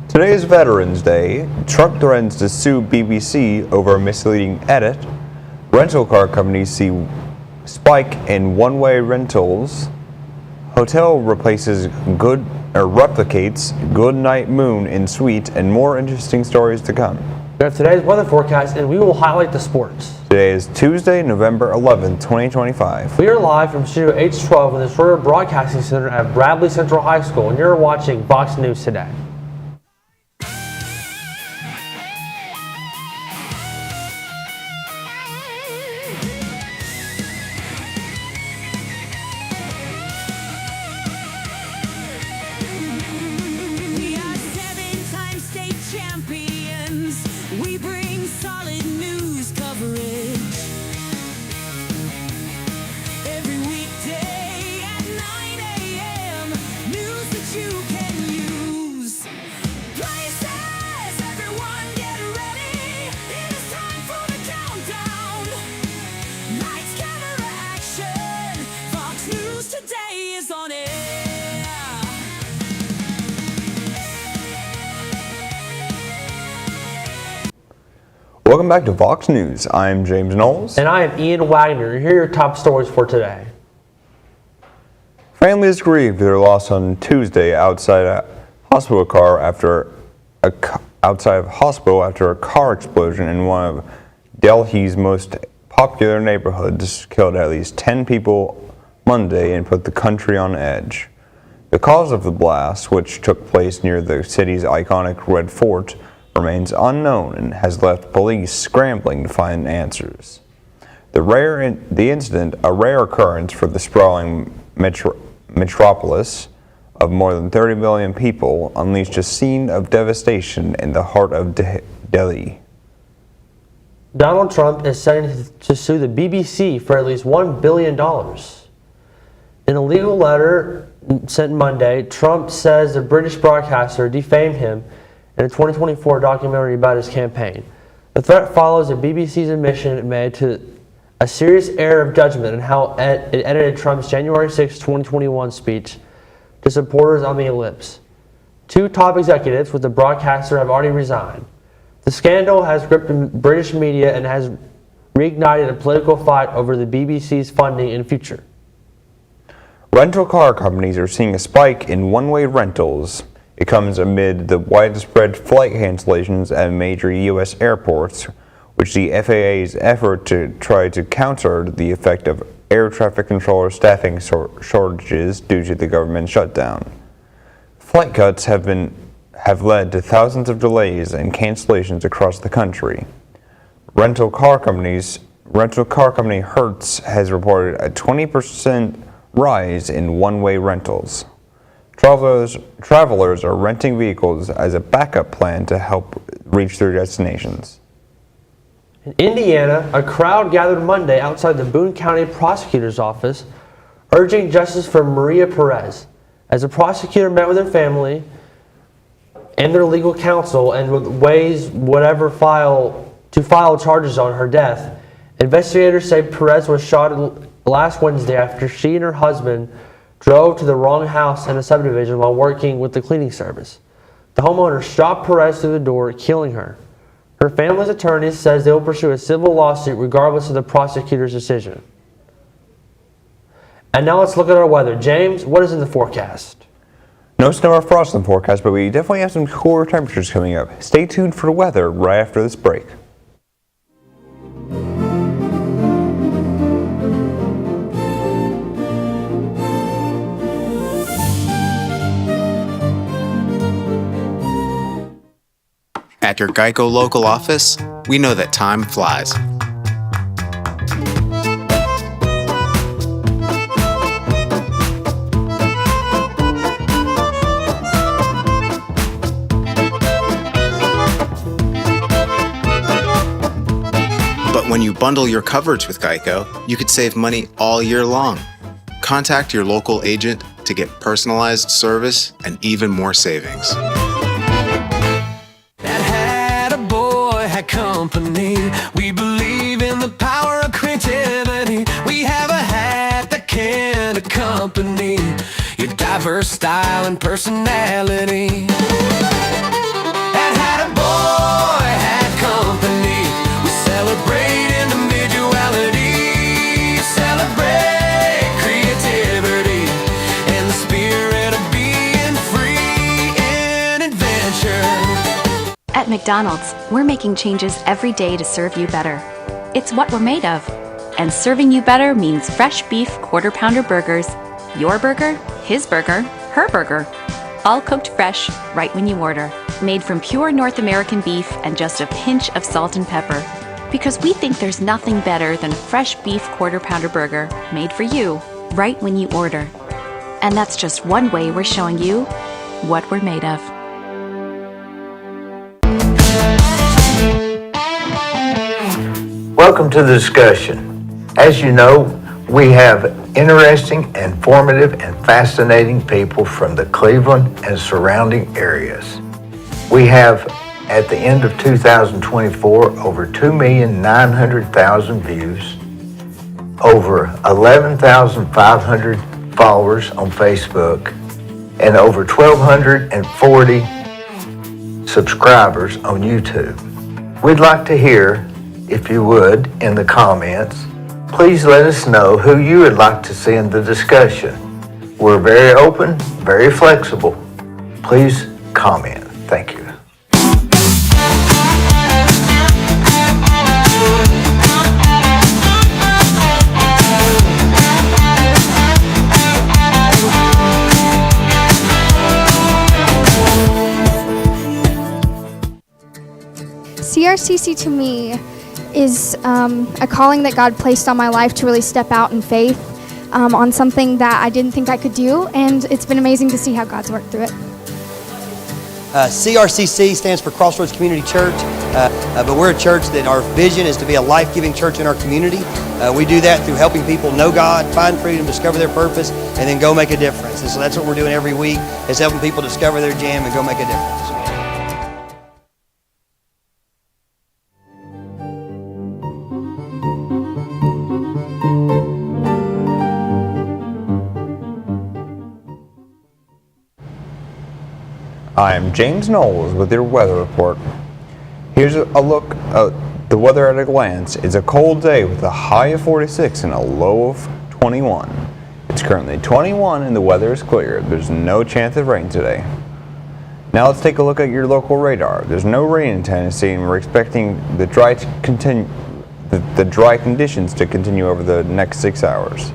Today is Veterans Day. Trump threatens to sue BBC over misleading edit. Rental car companies see spike in one-way rentals. Hotel replaces replicates Good Night Moon in suite, and more interesting stories to come. We have today's weather forecast, and we will highlight the sports. Today is Tuesday, November 11th, 2025. We are live from Studio H12 in the Shroyer Broadcasting Center at Bradley Central High School, and you're watching Vox News Today. Welcome back to Vox News. I'm James Knowles. And I am Ian Wagner. Here are your top stories for today. Families grieved their loss on Tuesday outside of hospital after a car explosion in one of Delhi's most popular neighborhoods killed at least 10 people Monday and put the country on edge. The cause of the blast, which took place near the city's iconic Red Fort, remains unknown and has left police scrambling to find answers. The incident, a rare occurrence for the sprawling metropolis of more than 30 million people, unleashed a scene of devastation in the heart of Delhi. Donald Trump is setting to sue the BBC for at least $1 billion. In a legal letter sent Monday, Trump says the British broadcaster defamed him in a 2024 documentary about his campaign. The threat follows the BBC's admission it made to a serious error of judgment in how it edited Trump's January 6, 2021 speech to supporters on the ellipse. Two top executives with the broadcaster have already resigned. The scandal has gripped the British media and has reignited a political fight over the BBC's funding and future. Rental car companies are seeing a spike in one-way rentals. It comes amid the widespread flight cancellations at major U.S. airports, which the FAA's effort to try to counter the effect of air traffic controller staffing shortages due to the government shutdown. Flight cuts have led to thousands of delays and cancellations across the country. Rental car company Hertz has reported a 20% rise in one-way rentals. Travelers are renting vehicles as a backup plan to help reach their destinations. In Indiana, a crowd gathered Monday outside the Boone County Prosecutor's Office, urging justice for Maria Perez. As the prosecutor met with her family and their legal counsel and weighs whatever file charges on her death, investigators say Perez was shot last Wednesday after she and her husband drove to the wrong house in a subdivision while working with the cleaning service. The homeowner shot Perez through the door, killing her. Her family's attorney says they will pursue a civil lawsuit regardless of the prosecutor's decision. And now let's look at our weather. James, what is in the forecast? No snow or frost in the forecast, but we definitely have some cooler temperatures coming up. Stay tuned for the weather right after this break. At your Geico local office, we know that time flies. But when you bundle your coverage with Geico, you could save money all year long. Contact your local agent to get personalized service and even more savings. Company. We believe in the power of creativity. We have a hat that can accompany your diverse style and personality. At McDonald's, we're making changes every day to serve you better. It's what we're made of. And serving you better means fresh beef quarter-pounder burgers. Your burger, his burger, her burger. All cooked fresh, right when you order. Made from pure North American beef and just a pinch of salt and pepper. Because we think there's nothing better than a fresh beef quarter-pounder burger made for you, right when you order. And that's just one way we're showing you what we're made of. Welcome to the discussion. As you know, we have interesting, informative, and fascinating people from the Cleveland and surrounding areas. We have, at the end of 2024, over 2,900,000 views, over 11,500 followers on Facebook, and over 1,240 subscribers on YouTube. We'd like to hear, if you would, in the comments, please let us know who you would like to see in the discussion. We're very open, very flexible. Please comment. Thank you. CRCC to me is a calling that God placed on my life to really step out in faith on something that I didn't think I could do, and it's been amazing to see how God's worked through it. CRCC stands for Crossroads Community Church, but we're a church that our vision is to be a life-giving church in our community. We do that through helping people know God, find freedom, discover their purpose, and then go make a difference. And so that's what we're doing every week, is helping people discover their jam and go make a difference. I'm James Knowles with your weather report. Here's a look at the weather at a glance. It's a cold day with a high of 46 and a low of 21. It's currently 21 and the weather is clear. There's no chance of rain today. Now let's take a look at your local radar. There's no rain in Tennessee and we're expecting the dry conditions to continue over the next 6 hours.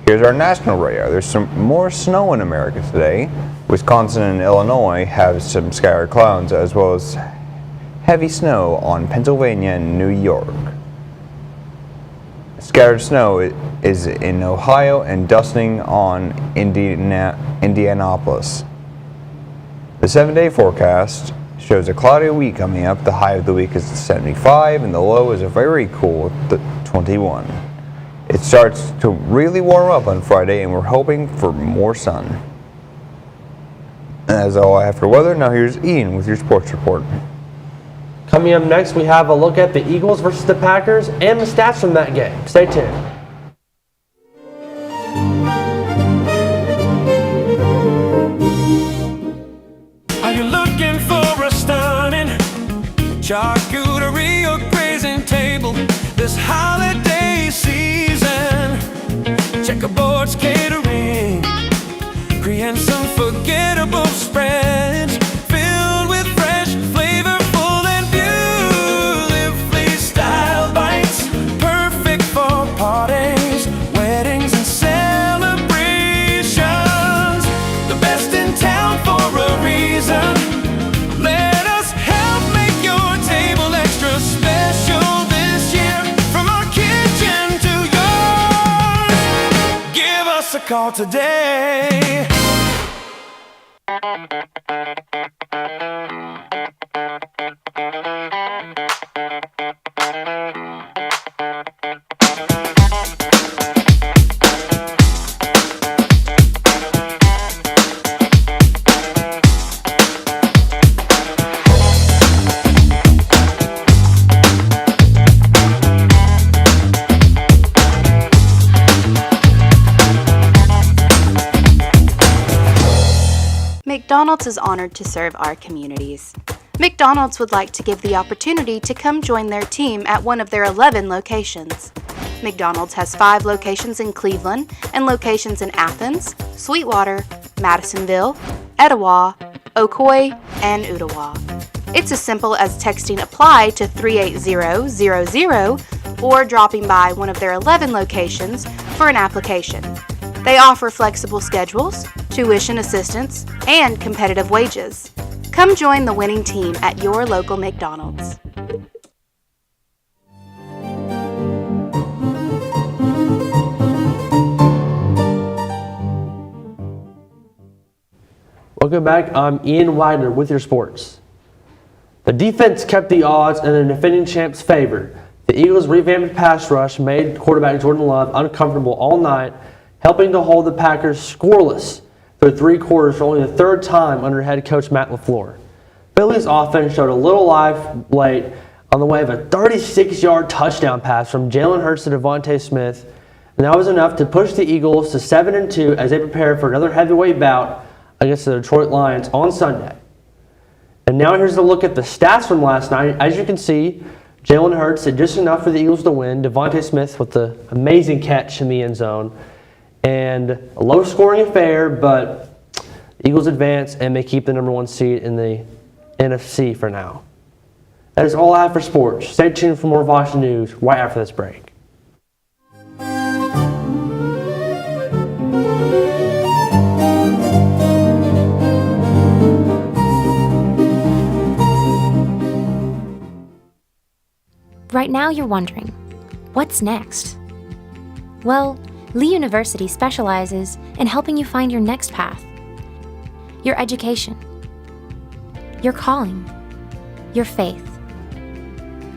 Here's our national radar. There's some more snow in America today. Wisconsin and Illinois have some scattered clouds as well as heavy snow on Pennsylvania and New York. Scattered snow is in Ohio and dusting on Indianapolis. The 7-day forecast shows a cloudy week coming up. The high of the week is 75 and the low is a very cool 21. It starts to really warm up on Friday and we're hoping for more sun. And that's all I have for weather. Now here's Ian with your sports report. Coming up next, we have a look at the Eagles versus the Packers and the stats from that game. Stay tuned. Are you looking for a stunning charcuterie or grazing table this holiday season? Checkerboards catering, create some forgettable spreads filled with fresh, flavorful, and beautifully styled bites. Perfect for parties, weddings, and celebrations. The best in town for a reason. Let us help make your table extra special this year. From our kitchen to yours, give us a call today. McDonald's is honored to serve our communities. McDonald's would like to give the opportunity to come join their team at one of their 11 locations. McDonald's has 5 locations in Cleveland and locations in Athens, Sweetwater, Madisonville, Etowah, Ocoee, and Ottawa. It's as simple as texting APPLY to 38000 or dropping by one of their 11 locations for an application. They offer flexible schedules, tuition assistance, and competitive wages. Come join the winning team at your local McDonald's. Welcome back. I'm Ian Widener with your sports. The defense kept the odds in the defending champs' favor. The Eagles' revamped pass rush made quarterback Jordan Love uncomfortable all night, helping to hold the Packers scoreless through 3 quarters for only the 3rd time under head coach Matt LaFleur. Philly's offense showed a little life late on the way of a 36-yard touchdown pass from Jalen Hurts to Devontae Smith, and that was enough to push the Eagles to 7-2 as they prepare for another heavyweight bout against the Detroit Lions on Sunday. And now here's a look at the stats from last night. As you can see, Jalen Hurts did just enough for the Eagles to win. Devontae Smith with the amazing catch in the end zone. And a low-scoring affair, but the Eagles advance and may keep the #1 seed in the NFC for now. That is all I have for sports. Stay tuned for more VOX news right after this break. Right now you're wondering, what's next? Well, Lee University specializes in helping you find your next path. Your education, your calling, your faith.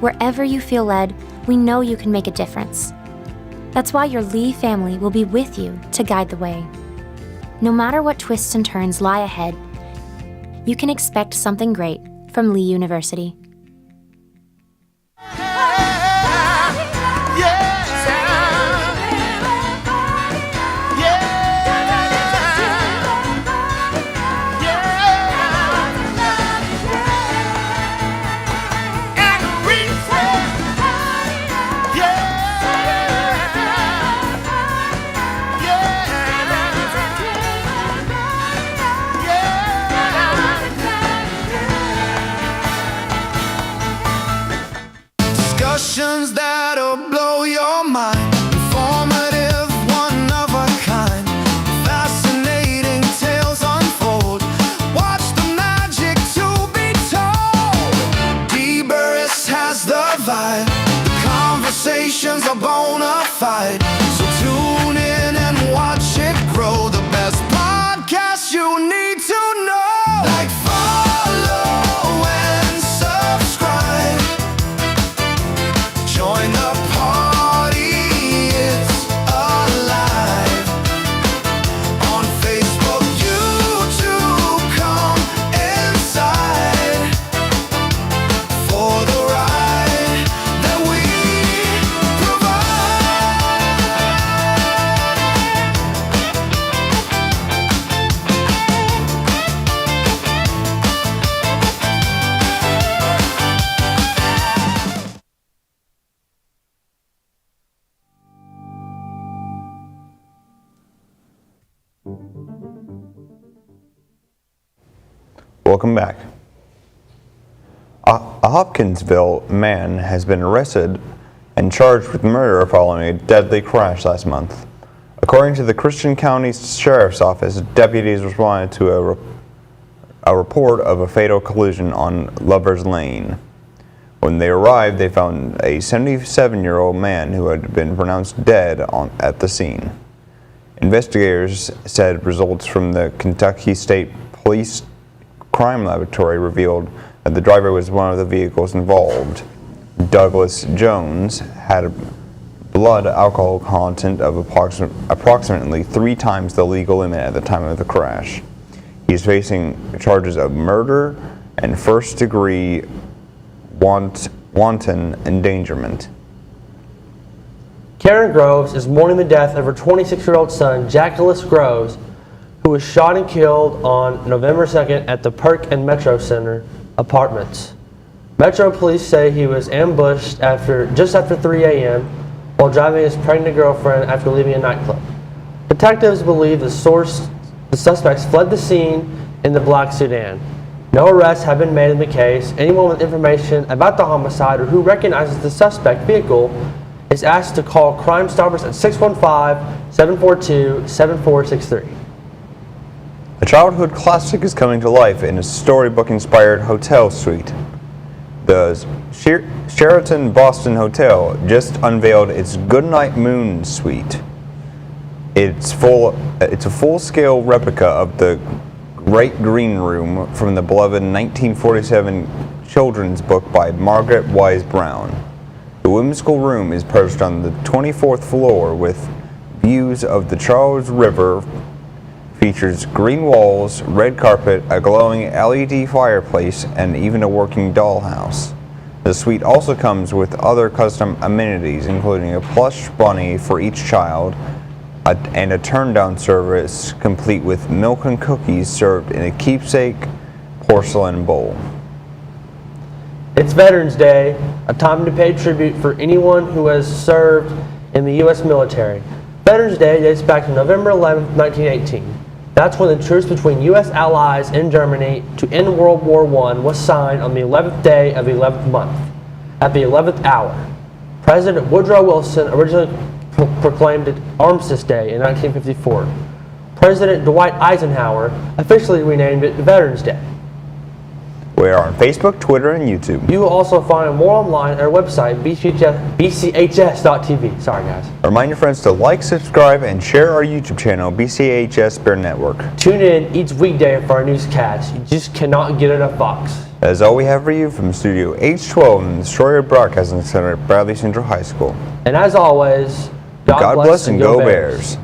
Wherever you feel led, we know you can make a difference. That's why your Lee family will be with you to guide the way. No matter what twists and turns lie ahead, you can expect something great from Lee University. Discussions that'll blow your mind. Informative, one of a kind. Fascinating tales unfold. Watch the magic to be told. D-Burris has the vibe. The conversations are bona fide. So tune in and watch it grow. The best podcast you need to know. Like follow and subscribe. Join the party, it's alive. On Facebook, YouTube, come inside for the ride that we Welcome back. A Hopkinsville man has been arrested and charged with murder following a deadly crash last month. According to the Christian County Sheriff's Office, deputies responded to a report of a fatal collision on Lover's Lane. When they arrived, they found a 77-year-old man who had been pronounced dead at the scene. Investigators said results from the Kentucky State Police Crime Laboratory revealed that the driver was one of the vehicles involved. Douglas Jones had a blood alcohol content of approximately 3 times the legal limit at the time of the crash. He is facing charges of murder and first-degree wanton endangerment. Karen Groves is mourning the death of her 26-year-old son, Jackalis Groves, who was shot and killed on November 2nd at the Perk and Metro Center apartments. Metro police say he was ambushed just after 3 a.m. while driving his pregnant girlfriend after leaving a nightclub. Detectives believe the suspects fled the scene in the black sedan. No arrests have been made in the case. Anyone with information about the homicide or who recognizes the suspect vehicle is asked to call Crime Stoppers at 615-742-7463. A childhood classic is coming to life in a storybook-inspired hotel suite. The Sheraton Boston Hotel just unveiled its Goodnight Moon suite. It's a full-scale replica of the Great Green Room from the beloved 1947 children's book by Margaret Wise Brown. The whimsical room is perched on the 24th floor with views of the Charles River, features green walls, red carpet, a glowing LED fireplace, and even a working dollhouse. The suite also comes with other custom amenities, including a plush bunny for each child, and a turn-down service complete with milk and cookies served in a keepsake porcelain bowl. It's Veterans Day, a time to pay tribute for anyone who has served in the U.S. military. Veterans Day dates back to November 11, 1918. That's when the truce between U.S. allies and Germany to end World War I was signed on the 11th day of the 11th month, at the 11th hour. President Woodrow Wilson originally proclaimed it Armistice Day in 1954. President Dwight Eisenhower officially renamed it Veterans Day. We are on Facebook, Twitter, and YouTube. You will also find more online at our website, BCHS.TV. Sorry, guys. Remind your friends to like, subscribe, and share our YouTube channel, BCHS Bear Network. Tune in each weekday for our newscasts. You just cannot get enough Vox. That is all we have for you from Studio H12 in the Shroyer Broadcasting Center at Bradley Central High School. And as always, God bless and go Bears.